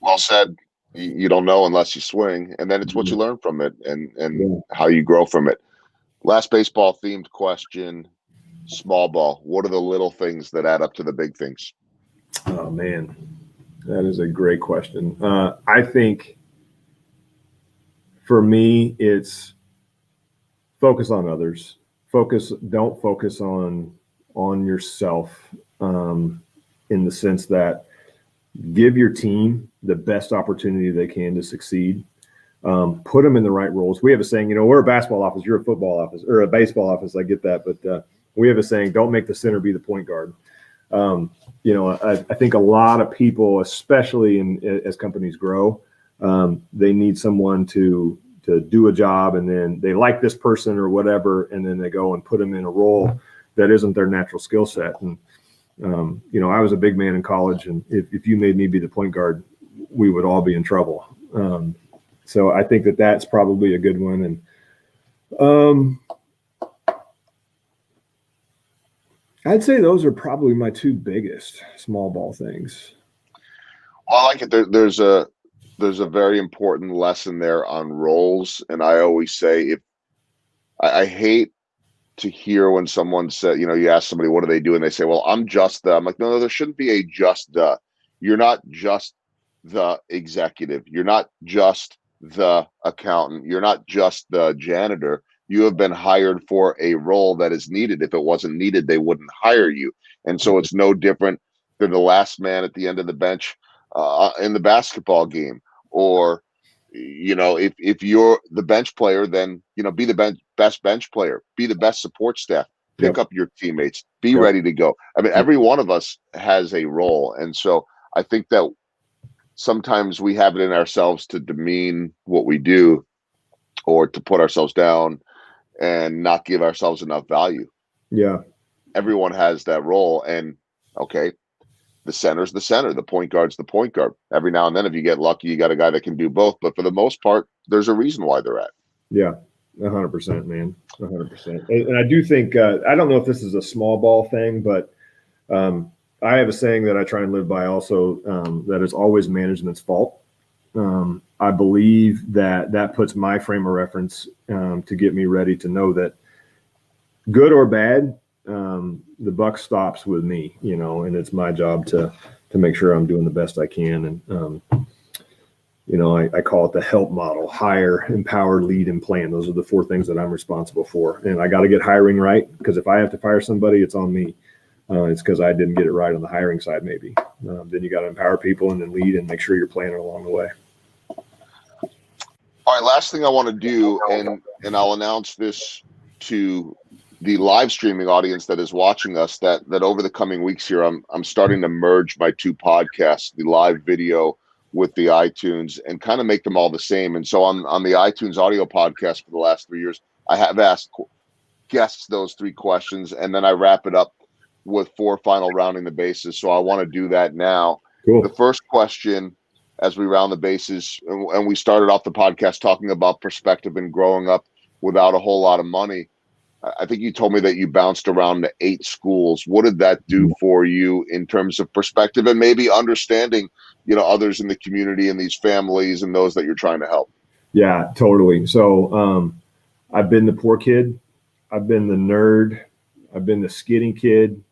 Speaker 1: Well said. You don't know unless you swing, and then it's what you learn from it and how you grow from it. Last baseball themed question, small ball. What are the little things that add up to the big things?
Speaker 2: Oh, man, that is a great question. I think for me, it's focus on others. Don't focus on yourself, in the sense that give your team the best opportunity they can to succeed. Put them in the right roles. We have a saying, we're a basketball office, you're a football office, or a baseball office. I get that. But we have a saying, don't make the center be the point guard. I think a lot of people, especially as companies grow, they need someone to do a job, and then they like this person or whatever, and then they go and put them in a role that isn't their natural skill set. And I was a big man in college, and if you made me be the point guard, we would all be in trouble. So I think that's probably a good one. And I'd say those are probably my two biggest small ball things.
Speaker 1: Well, I like it. There's a very important lesson there on roles, and I always say I hate to hear when someone said, you ask somebody what do they do, and they say, "Well, I'm just the." I'm like, no, there shouldn't be a just the. You're not just the executive. You're not just the accountant. You're not just the janitor. You have been hired for a role that is needed. If it wasn't needed, they wouldn't hire you. And so it's no different than the last man at the end of the bench in the basketball game. Or, if you're the bench player, then, be the best bench player, be the best support staff, pick up your teammates, be ready to go. I mean, every one of us has a role. And so I think that sometimes we have it in ourselves to demean what we do or to put ourselves down and not give ourselves enough value.
Speaker 2: Yeah.
Speaker 1: Everyone has that role. And okay, the center's the center, the point guard's the point guard. Every now and then, if you get lucky, you got a guy that can do both. But for the most part, there's a reason why they're at.
Speaker 2: Yeah, 100%, man. 100%. And I do think, I don't know if this is a small ball thing, but I have a saying that I try and live by also, that is always management's fault. I believe that puts my frame of reference to get me ready to know that good or bad, the buck stops with me, and it's my job to make sure I'm doing the best I can. And, I call it the HELP model: hire, empower, lead, and plan. Those are the 4 things that I'm responsible for. And I got to get hiring right, because if I have to fire somebody, it's on me. It's because I didn't get it right on the hiring side, maybe. Then you got to empower people and then lead and make sure you're planning along the way.
Speaker 1: All right, last thing I want to do, and I'll announce this to the live streaming audience that is watching us, that over the coming weeks here, I'm starting to merge my 2 podcasts, the live video with the iTunes, and kind of make them all the same. And so on the iTunes audio podcast for the last 3 years, I have asked guests those 3 questions, and then I wrap it up with 4 final rounding the bases. So I want to do that now.
Speaker 2: Cool.
Speaker 1: The first question, as we round the bases, and we started off the podcast talking about perspective and growing up without a whole lot of money. I think you told me that you bounced around to 8 schools. What did that do for you in terms of perspective and maybe understanding, others in the community and these families and those that you're trying to help?
Speaker 2: Yeah, totally. So I've been the poor kid. I've been the nerd. I've been the skidding kid.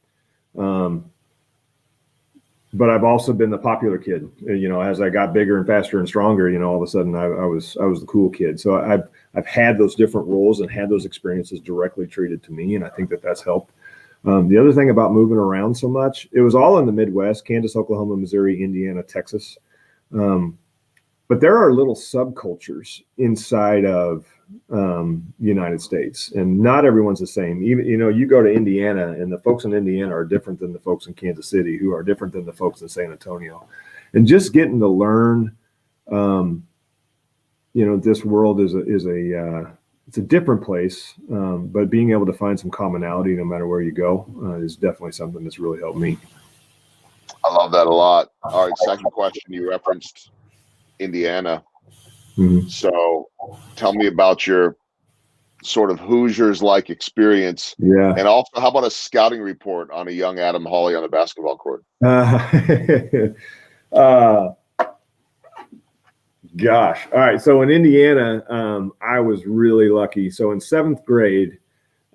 Speaker 2: But I've also been the popular kid. As I got bigger and faster and stronger, all of a sudden I was the cool kid. So I've had those different roles and had those experiences directly treated to me, and I think that's helped. The other thing about moving around so much, it was all in the Midwest: Kansas, Oklahoma, Missouri, Indiana, Texas. But there are little subcultures inside of United States, and not everyone's the same. Even, you go to Indiana, and the folks in Indiana are different than the folks in Kansas City, who are different than the folks in San Antonio. And just getting to learn, this world is it's a different place, but being able to find some commonality no matter where you go is definitely something that's really helped me.
Speaker 1: I love that a lot. All right, second question, you referenced Indiana.
Speaker 2: Mm-hmm.
Speaker 1: So tell me about your sort of Hoosiers-like experience.
Speaker 2: Yeah.
Speaker 1: And also, how about a scouting report on a young Adam Hawley on the basketball court?
Speaker 2: Gosh. All right. So in Indiana, I was really lucky. So in 7th grade,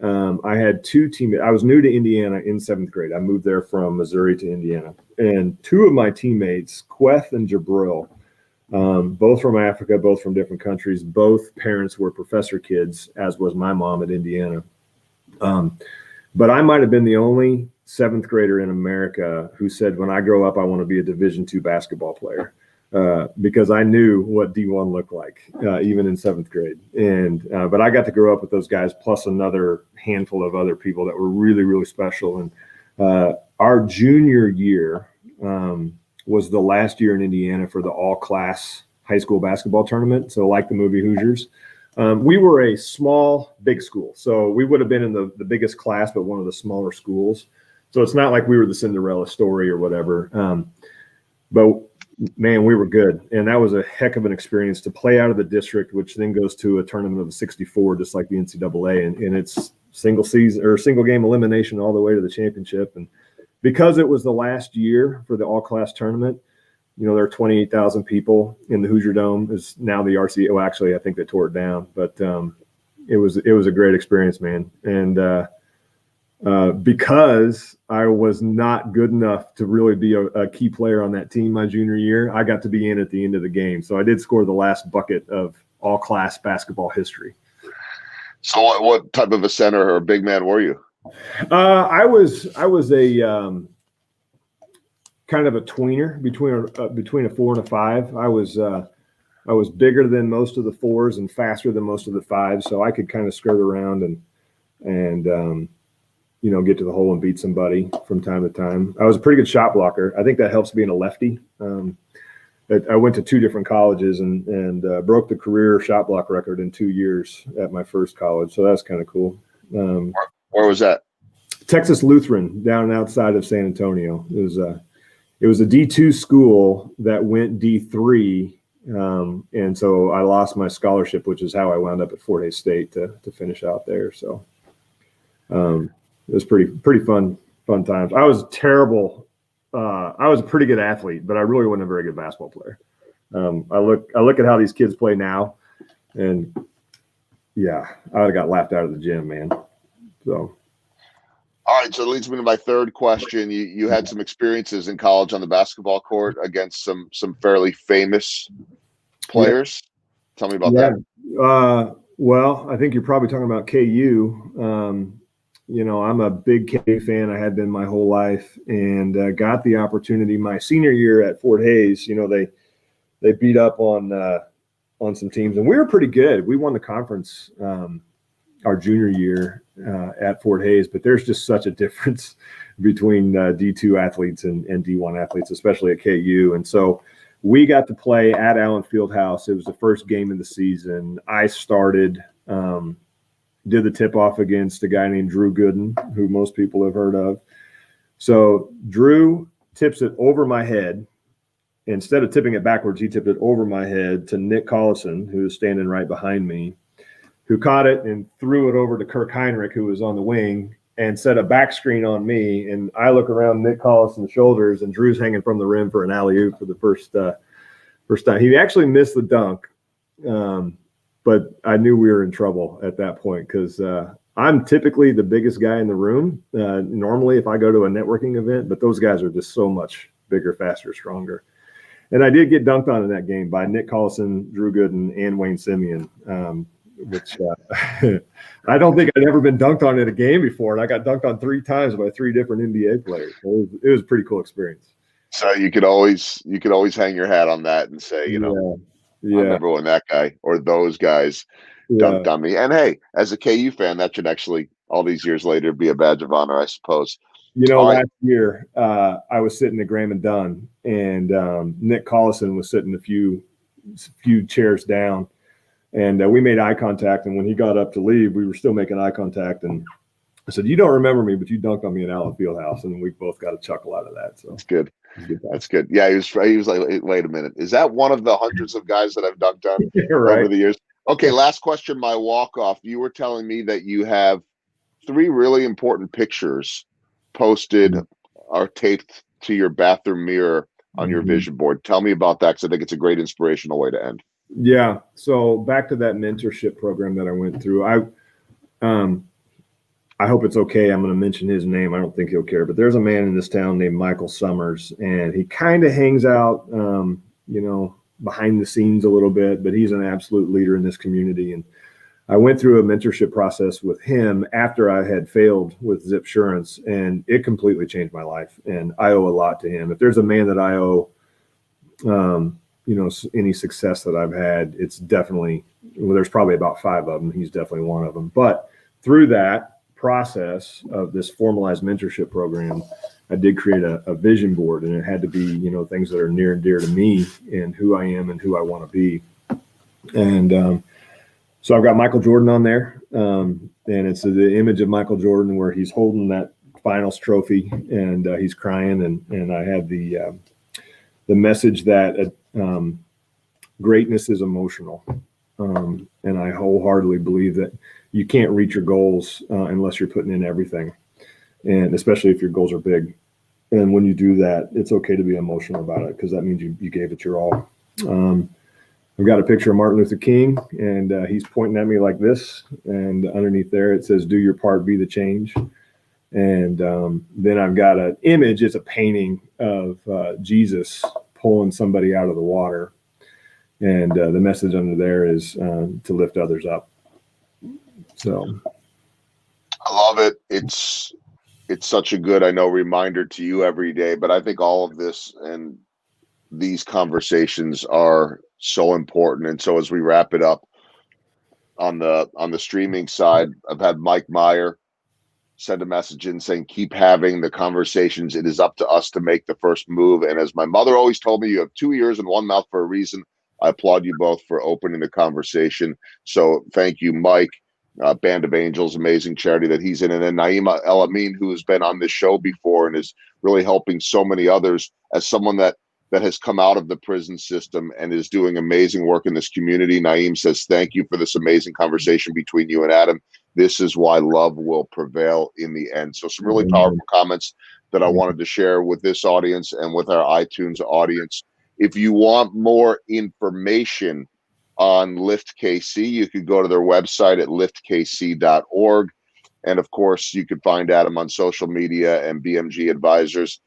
Speaker 2: I had 2 teammates. I was new to Indiana in 7th grade. I moved there from Missouri to Indiana. And 2 of my teammates, Queth and Jabril, both from Africa, both from different countries. Both parents were professor kids, as was my mom at Indiana. But I might have been the only 7th grader in America who said, when I grow up, I want to be a Division II basketball player, because I knew what D1 looked like, even in 7th grade. And but I got to grow up with those guys, plus another handful of other people that were really, really special. And our junior year was the last year in Indiana for the all-class high school basketball tournament. So like the movie Hoosiers, we were a small, big school. So we would have been in the biggest class, but one of the smaller schools. So it's not like we were the Cinderella story or whatever. But man, we were good. And that was a heck of an experience to play out of the district, which then goes to a tournament of the 64, just like the NCAA. And it's single season or single game elimination all the way to the championship. And because it was the last year for the all class tournament, you know, there are 28,000 people in the Hoosier Dome. Is now the RCA. Well, actually, I think they tore it down, but it was a great experience, man. And because I was not good enough to really be a key player on that team my junior year, I got to be in at the end of the game. So I did score the last bucket of all class basketball history.
Speaker 1: So what type of a center or big man were you?
Speaker 2: I was a kind of a tweener between a 4 and a 5. I was bigger than most of the 4s and faster than most of the 5s, so I could kind of skirt around and you know, get to the hole and beat somebody from time to time. I was a pretty good shot blocker. I think that helps being a lefty. I went to 2 different colleges and broke the career shot block record in 2 years at my first college, so that's kind of cool.
Speaker 1: Where was that?
Speaker 2: Texas Lutheran, down outside of San Antonio. It was a D2 school that went D3, and so I lost my scholarship, which is how I wound up at Fort Hays State to finish out there. So it was pretty fun times. I was terrible. I was a pretty good athlete, but I really wasn't a very good basketball player. I look at how these kids play now, and yeah, I would have got laughed out of the gym, man. So.
Speaker 1: All right, so it leads me to my third question. You had some experiences in college on the basketball court against some fairly famous players. Yeah. Tell me about that.
Speaker 2: Well, I think you're probably talking about KU. You know, I'm a big KU fan. I had been my whole life, and got the opportunity my senior year at Fort Hays. You know, they beat up on some teams, and we were pretty good. We won the conference our junior year at Fort Hays, but there's just such a difference between D2 athletes and D1 athletes, especially at KU. And so we got to play at Allen Fieldhouse. It was the first game of the season. I started, did the tip-off against a guy named Drew Gooden, who most people have heard of. So Drew tips it over my head. Instead of tipping it backwards, he tipped it over my head to Nick Collison, who was standing right behind me, who caught it and threw it over to Kirk Heinrich, who was on the wing, and set a back screen on me. And I look around Nick Collison's shoulders, and Drew's hanging from the rim for an alley-oop for the first time. He actually missed the dunk, but I knew we were in trouble at that point because I'm typically the biggest guy in the room normally if I go to a networking event, but those guys are just so much bigger, faster, stronger. And I did get dunked on in that game by Nick Collison, Drew Gooden, and Wayne Simeon, which I don't think I'd ever been dunked on in a game before. And I got dunked on 3 times by 3 different NBA players. So it was a pretty cool experience.
Speaker 1: So you could always hang your hat on that and say, you know, I remember when that guy or those guys dunked on me. And hey, as a KU fan, that should actually, all these years later, be a badge of honor, I suppose.
Speaker 2: You know, last year I was sitting at Graham and Dunn, and Nick Collison was sitting a few chairs down. And we made eye contact, and when he got up to leave, we were still making eye contact. And I said, "You don't remember me, but you dunked on me at Allen Fieldhouse," and we both got a chuckle out of that. So
Speaker 1: that's good. That's good. Yeah, he was like, "Wait a minute, is that one of the hundreds of guys that I've dunked on over the years?" Okay, last question. My walk off. You were telling me that you have 3 really important pictures posted or taped to your bathroom mirror on your vision board. Tell me about that, because I think it's a great inspirational way to end.
Speaker 2: Yeah. So back to that mentorship program that I went through. I hope it's okay. I'm going to mention his name. I don't think he'll care, but there's a man in this town named Michael Summers, and he kind of hangs out, you know, behind the scenes a little bit, but he's an absolute leader in this community. And I went through a mentorship process with him after I had failed with Zipsurance, and it completely changed my life. And I owe a lot to him. If there's a man that I owe, you know, any success that I've had, it's definitely, well, there's probably about 5 of them. He's definitely one of them. But through that process of this formalized mentorship program, I did create a vision board, and it had to be, you know, things that are near and dear to me and who I am and who I want to be. And so I've got Michael Jordan on there, and it's the image of Michael Jordan where he's holding that finals trophy, and he's crying, and I had the message that greatness is emotional. And I wholeheartedly believe that you can't reach your goals unless you're putting in everything, and especially if your goals are big. And when you do that, it's okay to be emotional about it, because that means you gave it your all. I've got a picture of Martin Luther King, and he's pointing at me like this, and underneath there it says, "Do your part, be the change." And then I've got an image. It's a painting of Jesus pulling somebody out of the water. And the message under there is to lift others up. So
Speaker 1: I love it. It's such a good, I know, reminder to you every day. But I think all of this and these conversations are so important. And so as we wrap it up on the streaming side, I've had Mike Meyer send a message in saying, keep having the conversations. It is up to us to make the first move. And as my mother always told me, you have 2 ears and 1 mouth for a reason. I applaud you both for opening the conversation. So thank you, Mike. Band of Angels, amazing charity that he's in. And then Naima El Amin, who has been on this show before and is really helping so many others, as someone that has come out of the prison system and is doing amazing work in this community. Naeem says, thank you for this amazing conversation between you and Adam. This is why love will prevail in the end. So some really powerful comments that I wanted to share with this audience and with our iTunes audience. If you want more information on Lift KC, you could go to their website at liftkc.org. And of course, you could find Adam on social media and BMG Advisors.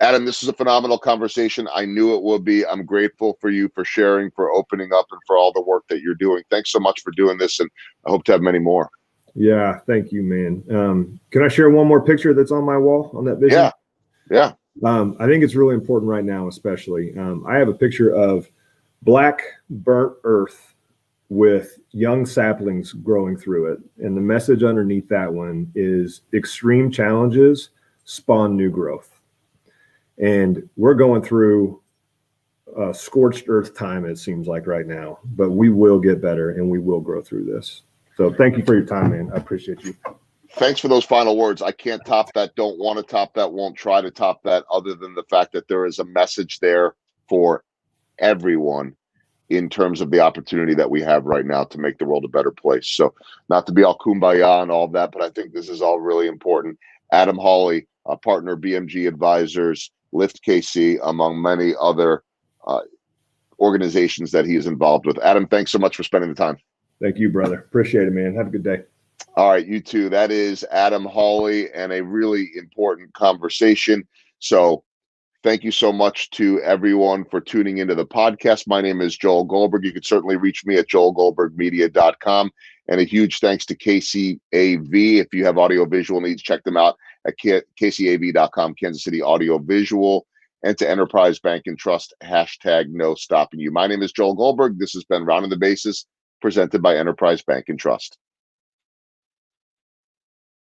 Speaker 1: Adam, this is a phenomenal conversation. I knew it would be. I'm grateful for you for sharing, for opening up, and for all the work that you're doing. Thanks so much for doing this, and I hope to have many more.
Speaker 2: Yeah, thank you, man. Can I share one more picture that's on my wall on that vision?
Speaker 1: Yeah.
Speaker 2: I think it's really important right now, especially. I have a picture of black burnt earth with young saplings growing through it. And the message underneath that one is extreme challenges spawn new growth. And we're going through a scorched earth time, it seems like right now, but we will get better and we will grow through this. So thank you for your time, man. I appreciate you.
Speaker 1: Thanks for those final words. I can't top that, don't want to top that, won't try to top that, other than the fact that there is a message there for everyone in terms of the opportunity that we have right now to make the world a better place. So not to be all kumbaya and all of that, but I think this is all really important. Adam Hawley, a partner, BMG Advisors, Lift KC, among many other organizations that he is involved with. Adam, thanks so much for spending the time.
Speaker 2: Thank you, brother. Appreciate it, man. Have a good day.
Speaker 1: All right, you too. That is Adam Hawley, and a really important conversation. So thank you so much to everyone for tuning into the podcast. My name is Joel Goldberg. You can certainly reach me at joelgoldbergmedia.com. And a huge thanks to KCAV. If you have audio-visual needs, check them out at kcav.com, Kansas City Audio Visual. And to Enterprise Bank and Trust, #no stopping you. My name is Joel Goldberg. This has been Rounding the Bases, presented by Enterprise Bank and Trust.